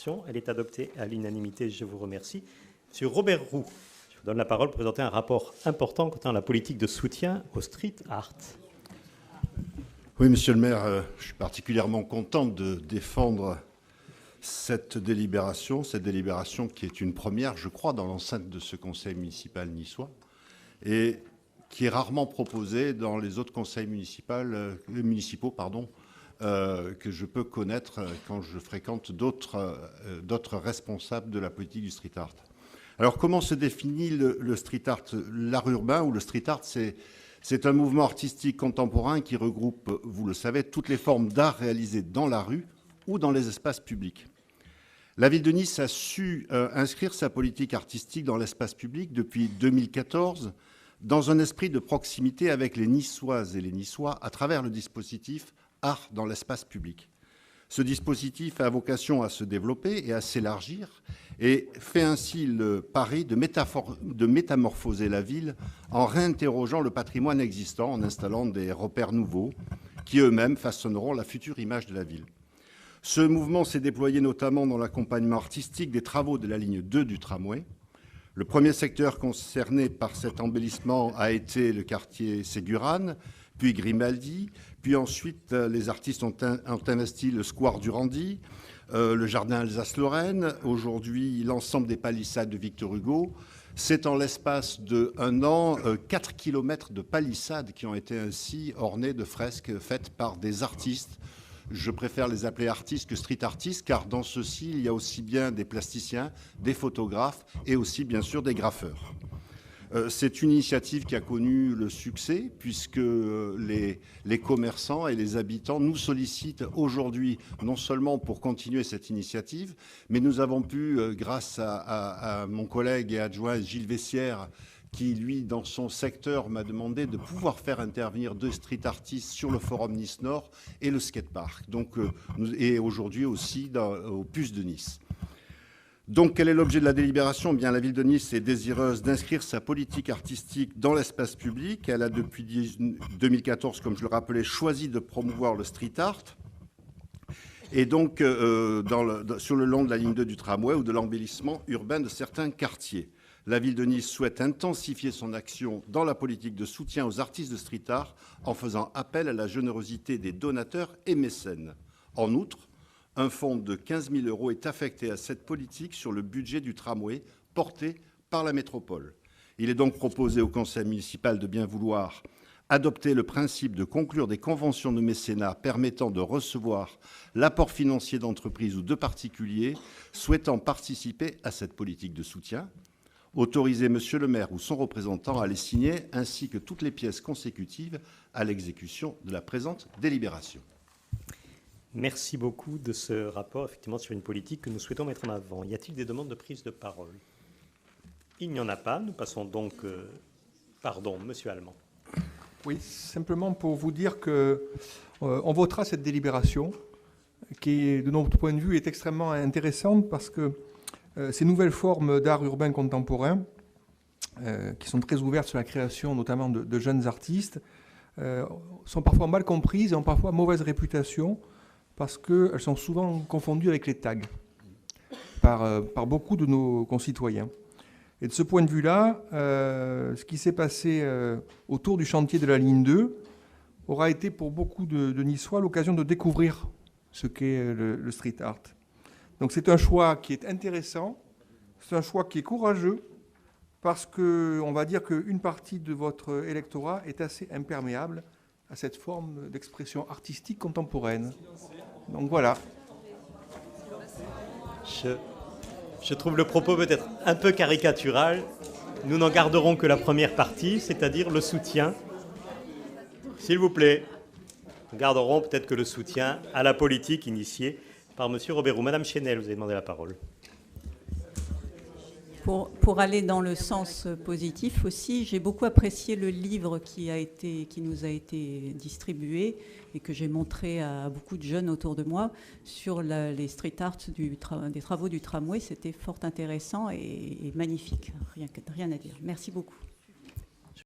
Abstention. Elle est adoptée à l'unanimité. Je vous remercie. Monsieur Robert Roux, je vous donne la parole pour présenter un rapport important concernant la politique de soutien au street art. Oui, monsieur le maire, je suis particulièrement content de défendre cette délibération qui est une première, je crois, dans l'enceinte de ce conseil municipal niçois, et qui est rarement proposée dans les autres conseils municipaux que je peux connaître quand je fréquente d'autres responsables de la politique du street art. Alors, comment se définit le street art? L'art urbain ou le street art, c'est un mouvement artistique contemporain qui regroupe, vous le savez, toutes les formes d'art réalisées dans la rue ou dans les espaces publics. La ville de Nice a su inscrire sa politique artistique dans l'espace public depuis 2014, dans un esprit de proximité avec les Niçoises et les Niçois à travers le dispositif Art dans l'espace public. Ce dispositif a vocation à se développer et à s'élargir et fait ainsi le pari de métamorphoser la ville en réinterrogeant le patrimoine existant, en installant des repères nouveaux qui eux-mêmes façonneront la future image de la ville. Ce mouvement s'est déployé notamment dans l'accompagnement artistique des travaux de la ligne 2 du tramway. Le premier secteur concerné par cet embellissement a été le quartier Ségurane, puis Grimaldi, puis ensuite les artistes ont investi le square Durandi, le jardin Alsace-Lorraine, aujourd'hui l'ensemble des palissades de Victor Hugo. C'est en l'espace d'1 an, 4 kilomètres de palissades qui ont été ainsi ornées de fresques faites par des artistes. Je préfère les appeler artistes que street artistes, car dans ceux-ci, il y a aussi bien des plasticiens, des photographes et aussi, bien sûr, des graffeurs. C'est une initiative qui a connu le succès, puisque les commerçants et les habitants nous sollicitent aujourd'hui, non seulement pour continuer cette initiative, mais nous avons pu, grâce à mon collègue et adjoint Gilles Vessière, qui, lui, dans son secteur, m'a demandé de pouvoir faire intervenir 2 street artistes sur le Forum Nice Nord et le skatepark, et aujourd'hui aussi au Puce de Nice. Donc, quel est l'objet de la délibération? Bien, la ville de Nice est désireuse d'inscrire sa politique artistique dans l'espace public. Elle a, depuis 2014, comme je le rappelais, choisi de promouvoir le street art. Et donc, sur le long de la ligne 2 du tramway ou de l'embellissement urbain de certains quartiers. La ville de Nice souhaite intensifier son action dans la politique de soutien aux artistes de street art en faisant appel à la générosité des donateurs et mécènes. En outre, un fonds de 15 000 € est affecté à cette politique sur le budget du tramway porté par la métropole. Il est donc proposé au conseil municipal de bien vouloir adopter le principe de conclure des conventions de mécénat permettant de recevoir l'apport financier d'entreprises ou de particuliers souhaitant participer à cette politique de soutien. Autoriser monsieur le maire ou son représentant à les signer, ainsi que toutes les pièces consécutives à l'exécution de la présente délibération. Merci beaucoup de ce rapport, effectivement, sur une politique que nous souhaitons mettre en avant. Y a-t-il des demandes de prise de parole? Il n'y en a pas. Nous passons donc... Pardon, monsieur Allemand. Oui, simplement pour vous dire qu'on votera cette délibération qui, de notre point de vue, est extrêmement intéressante parce que ces nouvelles formes d'art urbain contemporain, qui sont très ouvertes sur la création notamment de jeunes artistes, sont parfois mal comprises et ont parfois mauvaise réputation parce qu'elles sont souvent confondues avec les tags par beaucoup de nos concitoyens. Et de ce point de vue-là, ce qui s'est passé autour du chantier de la ligne 2 aura été pour beaucoup de Niçois l'occasion de découvrir ce qu'est le street art. Donc c'est un choix qui est intéressant, c'est un choix qui est courageux, parce qu'on va dire qu'une partie de votre électorat est assez imperméable à cette forme d'expression artistique contemporaine. Donc voilà. Je trouve le propos peut-être un peu caricatural. Nous n'en garderons que la première partie, c'est-à-dire le soutien. S'il vous plaît, nous garderons peut-être que le soutien à la politique initiée par M. Robert Roux. Madame Chénel, vous avez demandé la parole. Pour aller dans le sens positif aussi, j'ai beaucoup apprécié le livre qui nous a été distribué et que j'ai montré à beaucoup de jeunes autour de moi sur les street art des travaux du tramway. C'était fort intéressant et magnifique, rien à dire. Merci beaucoup.